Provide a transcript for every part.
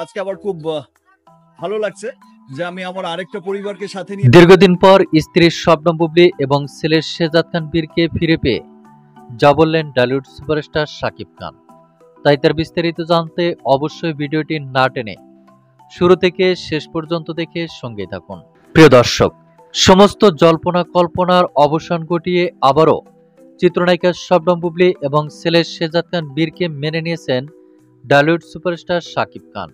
আজকে আবার খুব ভালো লাগছে যে আমি আমার আরেকটা পরিবারকে সাথে নিয়ে দীর্ঘদিন পর স্ত্রীর শবনম বুবলী এবং ছেলের শেহজাদ খান বীরকে ফিরে পেয়ে যা বললেন টলিউড সুপারস্টার শাকিব খান। তাই তার বিস্তারিত জানতে অবশ্যই ভিডিওটি না টেনে শুরু থেকে শেষ পর্যন্ত দেখে সঙ্গে থাকুন। প্রিয় দর্শক, সমস্ত জল্পনা কল্পনার অবসান ঘটিয়ে আবারও চিত্রনায়িকা শবনম বুবলী এবং ছেলের শেহজাদ খান বীরকে মেনে নিয়েছেন টলিউড সুপারস্টার শাকিব খান।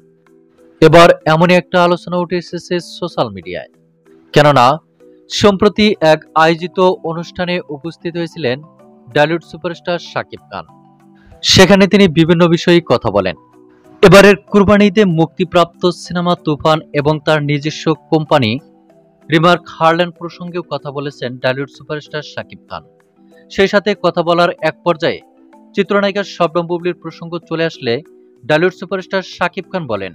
এবার এমনই একটা আলোচনা উঠে এসেছে সোশ্যাল মিডিয়ায়। কেননা সম্প্রতি এক আয়োজিত অনুষ্ঠানে উপস্থিত হয়েছিলেন টলিউড সুপারস্টার শাকিব খান। সেখানে তিনি বিভিন্ন বিষয়ে কথা বলেন। এবারের কুরবানি ঈদে মুক্তিপ্রাপ্ত সিনেমা তুফান এবং তার নিজস্ব কোম্পানি রিমার্ক হারল্যান্ড প্রসঙ্গেও কথা বলেছেন টলিউড সুপারস্টার শাকিব খান। সেই সাথে কথা বলার এক পর্যায়ে চিত্রনায়িকা শবনম বুবলীর প্রসঙ্গ চলে আসলে টলিউড সুপারস্টার শাকিব খান বলেন,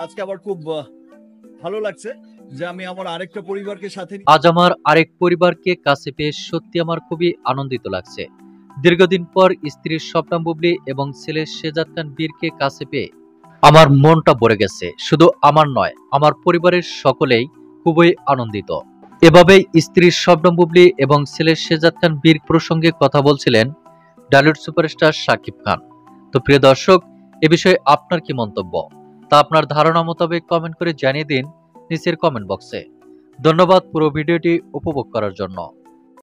আজকে আবার খুব ভালো লাগছে যে আমি আমার আরেকটা পরিবারকে সাথে আজ আমার আরেক পরিবারকে কাছে পেয়ে সত্যি আমার খুবই আনন্দিত লাগছে। দীর্ঘদিন পর স্ত্রী শবনম বুবলী এবং ছেলে শেহজাদ খান বীরকে কাছে পেয়ে আমার মনটা ভরে গেছে। শুধু আমার নয়, আমার পরিবারের সকলেই খুবই আনন্দিত। এভাবেই স্ত্রী শবনম বুবলী এবং ছেলে শেহজাদ খান বীর প্রসঙ্গে কথা বলছিলেন টলিউড সুপারস্টার শাকিব খান। তো প্রিয় দর্শক, এ বিষয়ে আপনার কি মন্তব্য তা আপনার ধারণা মোতাবেক কমেন্ট করে জানিয়ে দিন নিচের কমেন্ট বক্সে। ধন্যবাদ পুরো ভিডিওটি উপভোগ করার জন্য।